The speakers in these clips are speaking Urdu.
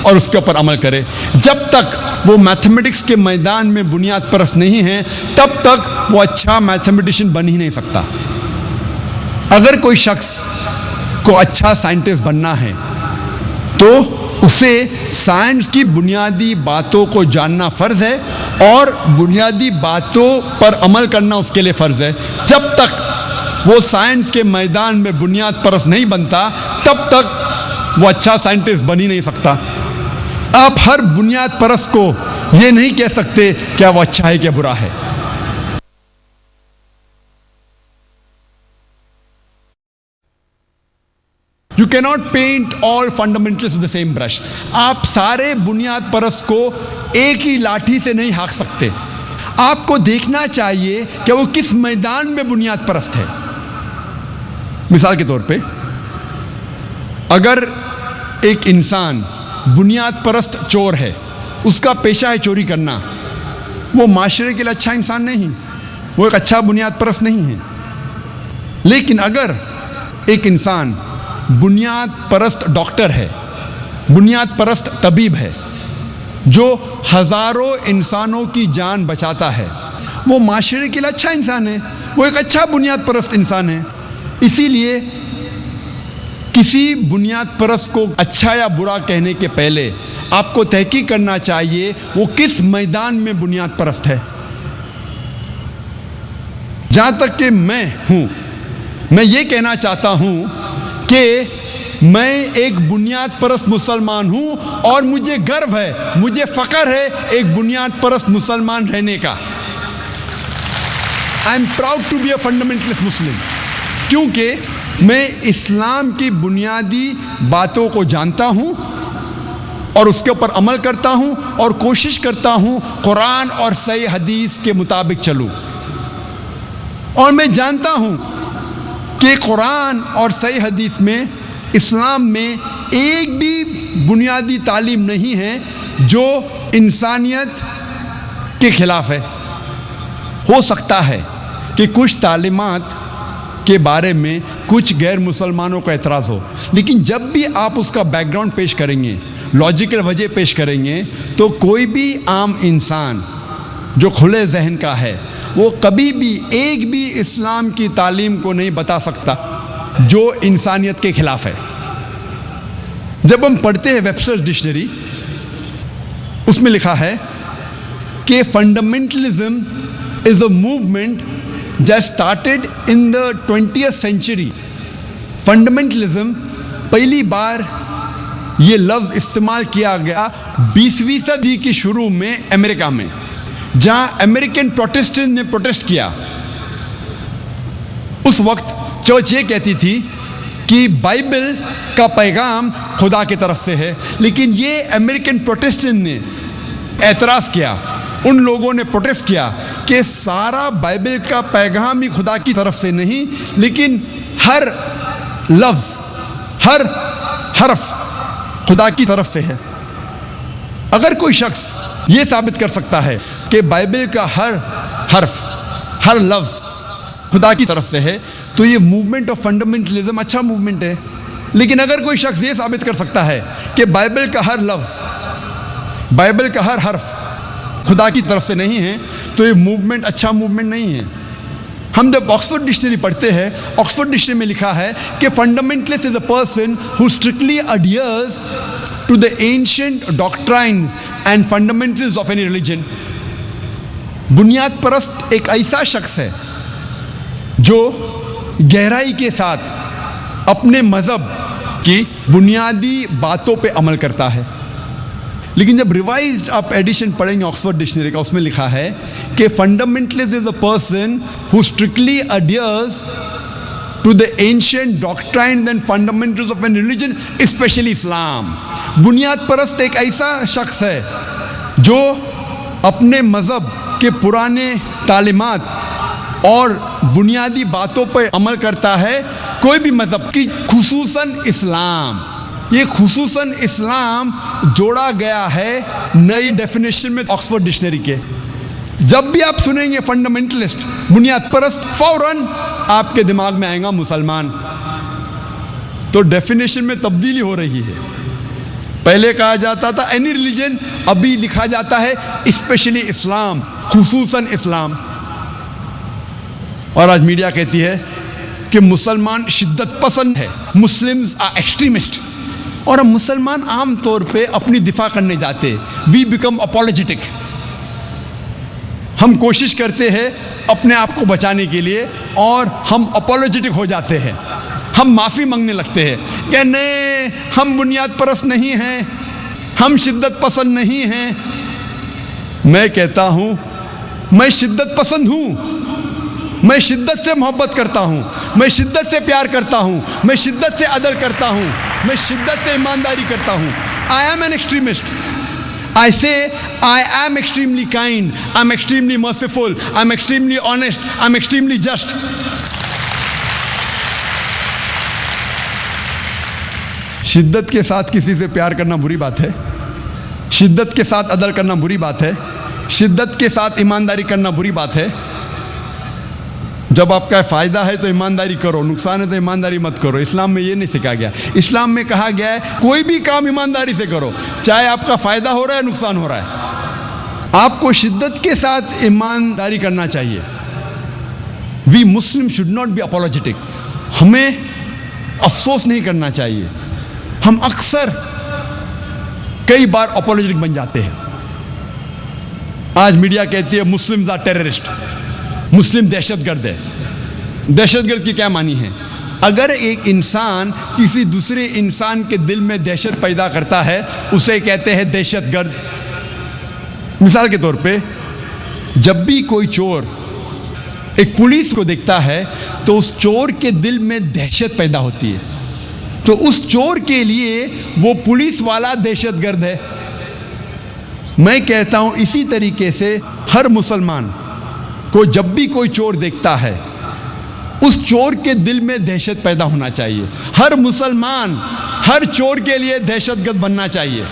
اور اس کے اوپر عمل کرے. جب تک وہ میتھمیٹکس کے میدان میں بنیاد پرست نہیں ہے تب تک وہ اچھا میتھمیٹیشین بن ہی نہیں سکتا. اگر کوئی شخص کو اچھا سائنٹسٹ بننا ہے تو اسے سائنس کی بنیادی باتوں کو جاننا فرض ہے اور بنیادی باتوں پر عمل کرنا اس کے لیے فرض ہے. جب تک وہ سائنس کے میدان میں بنیاد پرست نہیں بنتا تب تک وہ اچھا سائنٹسٹ بن ہی نہیں سکتا. آپ ہر بنیاد پرست کو یہ نہیں کہہ سکتے کیا وہ اچھا ہے کیا برا ہے. You cannot paint all fundamentalists with the same brush. آپ سارے بنیاد پرست کو ایک ہی لاٹھی سے نہیں ہانک سکتے. آپ کو دیکھنا چاہیے کہ وہ کس میدان میں بنیاد پرست ہے. مثال کے طور پہ اگر ایک انسان بنیاد پرست چور ہے, اس کا پیشہ ہے چوری کرنا, وہ معاشرے کے لیے اچھا انسان نہیں, وہ ایک اچھا بنیاد پرست نہیں ہے. لیکن اگر ایک انسان بنیاد پرست ڈاکٹر ہے, بنیاد پرست طبیب ہے, جو ہزاروں انسانوں کی جان بچاتا ہے, وہ معاشرے کے لیے اچھا انسان ہے, وہ ایک اچھا بنیاد پرست انسان ہے. اسی لیے کسی بنیاد پرست کو اچھا یا برا کہنے کے پہلے آپ کو تحقیق کرنا چاہیے وہ کس میدان میں بنیاد پرست ہے. جہاں تک کہ میں ہوں, میں یہ کہنا چاہتا ہوں کہ میں ایک بنیاد پرست مسلمان ہوں اور مجھے گرو ہے, مجھے فخر ہے ایک بنیاد پرست مسلمان رہنے کا. I am proud to be a fundamentalist Muslim. کیونکہ میں اسلام کی بنیادی باتوں کو جانتا ہوں اور اس کے اوپر عمل کرتا ہوں اور کوشش کرتا ہوں قرآن اور صحیح حدیث کے مطابق چلوں. اور میں جانتا ہوں کہ قرآن اور صحیح حدیث میں, اسلام میں ایک بھی بنیادی تعلیم نہیں ہے جو انسانیت کے خلاف ہے. ہو سکتا ہے کہ کچھ تعلیمات کے بارے میں کچھ غیر مسلمانوں کا اعتراض ہو, لیکن جب بھی آپ اس کا بیک گراؤنڈ پیش کریں گے, لاجیکل وجہ پیش کریں گے, تو کوئی بھی عام انسان جو کھلے ذہن کا ہے وہ کبھی بھی ایک بھی اسلام کی تعلیم کو نہیں بتا سکتا جو انسانیت کے خلاف ہے. جب ہم پڑھتے ہیں ویبسٹرز ڈکشنری, اس میں لکھا ہے کہ fundamentalism is a movement that started in the 20th century. Fundamentalism پہلی بار یہ لفظ استعمال کیا گیا 20ویں صدی کی شروع میں امریکہ میں, جہاں امریکن پروٹسٹنٹ نے پروٹیسٹ کیا. اس وقت چرچ یہ کہتی تھی کہ بائبل کا پیغام خدا کی طرف سے ہے, لیکن یہ امریکن پروٹسٹنٹ نے اعتراض کیا, ان لوگوں نے پروٹیسٹ کیا کہ سارا بائبل کا پیغام ہی خدا کی طرف سے نہیں, لیکن ہر لفظ, ہر حرف خدا کی طرف سے ہے. اگر کوئی شخص یہ ثابت کر سکتا ہے کہ بائبل کا ہر حرف, ہر لفظ خدا کی طرف سے ہے, تو یہ موومنٹ آف فنڈامنٹلزم اچھا موومنٹ ہے. لیکن اگر کوئی شخص یہ ثابت کر سکتا ہے کہ بائبل کا ہر لفظ, بائبل کا ہر حرف خدا کی طرف سے نہیں ہے, تو یہ موومنٹ اچھا موومنٹ نہیں ہے. ہم جب آکسفورڈ ڈکشنری پڑھتے ہیں, آکسفورڈ ڈکشنری میں لکھا ہے کہ fundamentalist is a person who strictly adheres to the ancient doctrines and fundamentals of any religion. بنیاد پرست ایک ایسا شخص ہے جو گہرائی کے ساتھ اپنے مذہب کی بنیادی باتوں پہ عمل کرتا ہے. لیکن جب ریوائزڈ آپ ایڈیشن پڑھیں گے آکسفورڈ ڈکشنری کا, اس میں لکھا ہے کہ fundamentalist is a person who strictly adheres to the ancient doctrines and fundamentals of any religion, especially Islam. بنیاد پرست ایک ایسا شخص ہے جو اپنے مذہب کے پرانے تعلیمات اور بنیادی باتوں پہ عمل کرتا ہے, کوئی بھی مذہب کی, خصوصاً اسلام. یہ خصوصاً اسلام جوڑا گیا ہے نئی ڈیفینیشن میں آکسفورڈ ڈکشنری کے. جب بھی آپ سنیں گے فنڈامنٹلسٹ, بنیاد پرست, فوراً آپ کے دماغ میں آئے گا مسلمان. تو ڈیفینیشن میں تبدیلی ہو رہی ہے. پہلے کہا جاتا تھا اینی ریلیجن، ابھی لکھا جاتا ہے اسپیشلی اسلام، خصوصاً اسلام. اور آج میڈیا کہتی ہے کہ مسلمان شدت پسند ہے، مسلمز آر ایکسٹریمسٹ. اور ہم مسلمان عام طور پہ اپنی دفاع کرنے جاتے، وی بیکم اپولوجیٹک. ہم کوشش کرتے ہیں اپنے آپ کو بچانے کے لیے اور ہم اپولوجیٹک ہو جاتے ہیں، ہم معافی مانگنے لگتے ہیں کہ نہیں ہم بنیاد پرست نہیں ہیں، ہم شدت پسند نہیں ہیں. میں کہتا ہوں میں شدت پسند ہوں، میں شدت سے محبت کرتا ہوں، میں شدت سے پیار کرتا ہوں، میں شدت سے عدل کرتا ہوں، میں شدت سے ایمانداری کرتا ہوں. I am an extremist. I say I am extremely kind, I'm extremely merciful, I'm extremely honest, I'm extremely just. شدت کے ساتھ کسی سے پیار کرنا بری بات ہے، شدت کے ساتھ عدل کرنا بری بات ہے، شدت کے ساتھ ایمانداری کرنا بری بات ہے. جب آپ کا فائدہ ہے تو ایمانداری کرو، نقصان ہے تو ایمانداری مت کرو. اسلام میں یہ نہیں سکھا گیا. اسلام میں کہا گیا ہے کوئی بھی کام ایمانداری سے کرو، چاہے آپ کا فائدہ ہو رہا ہے نقصان ہو رہا ہے. آپ کو شدت کے ساتھ ایمانداری کرنا چاہیے. We Muslim should not be apologetic. ہمیں افسوس نہیں کرنا چاہیے. ہم اکثر کئی بار اپولوجیٹک بن جاتے ہیں. آج میڈیا کہتی ہے مسلمز آر ٹیررسٹ، مسلم دہشت گرد ہے. دہشت گرد کی کیا معنی ہے؟ اگر ایک انسان کسی دوسرے انسان کے دل میں دہشت پیدا کرتا ہے اسے کہتے ہیں دہشت گرد. مثال کے طور پہ جب بھی کوئی چور ایک پولیس کو دیکھتا ہے تو اس چور کے دل میں دہشت پیدا ہوتی ہے، تو اس چور کے لیے وہ پولیس والا دہشت گرد ہے. میں کہتا ہوں اسی طریقے سے ہر مسلمان کو جب بھی کوئی چور دیکھتا ہے اس چور کے دل میں دہشت پیدا ہونا چاہیے. ہر مسلمان ہر چور کے لیے دہشت گرد بننا چاہیے.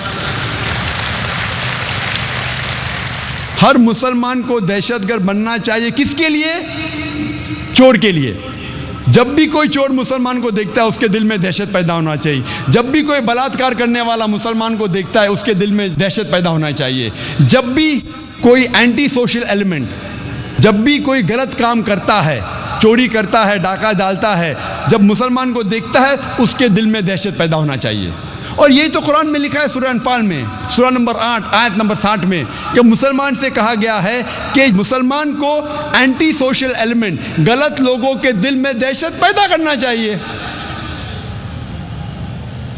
ہر مسلمان کو دہشت گرد بننا چاہیے. کس کے لیے؟ چور کے لیے. جب بھی کوئی چور مسلمان کو دیکھتا ہے اس کے دل میں دہشت پیدا ہونا چاہیے. جب بھی کوئی بلاತ್ಕಾರ کرنے والا مسلمان کو دیکھتا ہے اس کے دل میں دہشت پیدا ہونا چاہیے. جب بھی کوئی اینٹی سوشل ایلیمنٹ، جب بھی کوئی غلط کام کرتا ہے، چوری کرتا ہے، ڈاکہ ڈالتا ہے، جب مسلمان کو دیکھتا ہے اس کے دل میں دہشت پیدا ہونا چاہیے. اور یہی تو قرآن میں لکھا ہے سورہ انفال میں سورہ نمبر 8 آیت نمبر 60 میں کہ مسلمان سے کہا گیا ہے کہ مسلمان کو اینٹی سوشل ایلیمنٹ، غلط لوگوں کے دل میں دہشت پیدا کرنا چاہیے.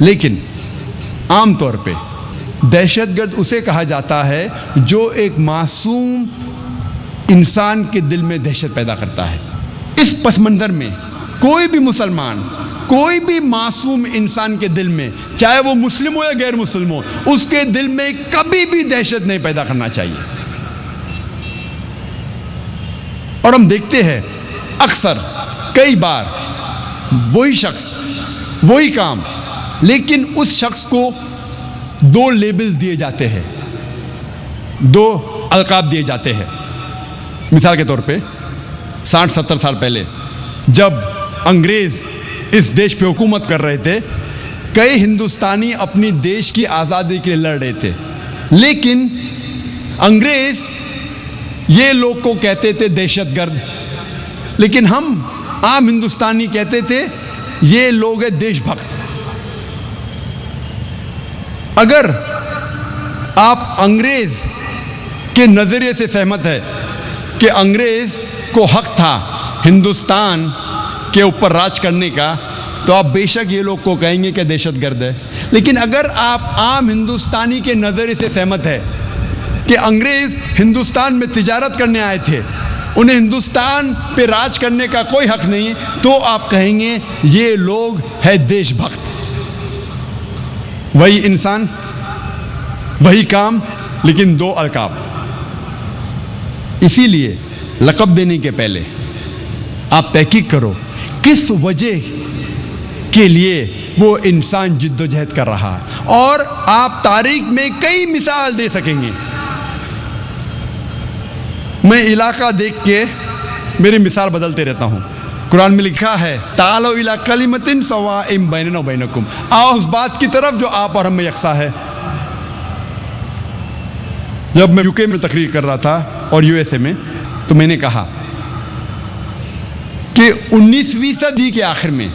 لیکن عام طور پہ دہشت گرد اسے کہا جاتا ہے جو ایک معصوم انسان کے دل میں دہشت پیدا کرتا ہے. اس پس منظر میں کوئی بھی مسلمان، کوئی بھی معصوم انسان کے دل میں، چاہے وہ مسلم ہو یا غیر مسلم ہو، اس کے دل میں کبھی بھی دہشت نہیں پیدا کرنا چاہیے. اور ہم دیکھتے ہیں اکثر کئی بار وہی شخص وہی کام، لیکن اس شخص کو دو لیبلز دیے جاتے ہیں، دو القاب دیے جاتے ہیں. مثال کے طور پہ 60-70 سال پہلے جب انگریز اس دیش پہ حکومت کر رہے تھے، کئی ہندوستانی اپنی دیش کی آزادی کے لیے لڑ رہے تھے، لیکن انگریز یہ لوگ کو کہتے تھے دہشت گرد، لیکن ہم عام ہندوستانی کہتے تھے یہ لوگ ہیں دیش بھکت. اگر آپ انگریز کے نظریے سے سہمت ہے کہ انگریز کو حق تھا ہندوستان کے اوپر راج کرنے کا، تو آپ بے شک یہ لوگ کو کہیں گے کہ دہشت گرد ہے. لیکن اگر آپ عام ہندوستانی کے نظریے سے سہمت ہے کہ انگریز ہندوستان میں تجارت کرنے آئے تھے، انہیں ہندوستان پہ راج کرنے کا کوئی حق نہیں، تو آپ کہیں گے یہ لوگ ہے دیش بھکت. وہی انسان وہی کام، لیکن دو القاب. اسی لیے لقب دینے کے پہلے آپ تحقیق کرو کس وجہ کے لیے وہ انسان جد و جہد کر رہا ہے، اور آپ تاریخ میں کئی مثال دے سکیں گے. میں علاقہ دیکھ کے میری مثال بدلتے رہتا ہوں. قرآن میں لکھا ہے تعالوا الی کلمۃ سواء بیننا و بینکم، آؤ اس بات کی طرف جو آپ اور ہم میں یکساں ہے. جب میں UK میں تقریر کر رہا تھا اور USA میں، تو میں نے کہا کہ 19ویں صدی کے آخر میں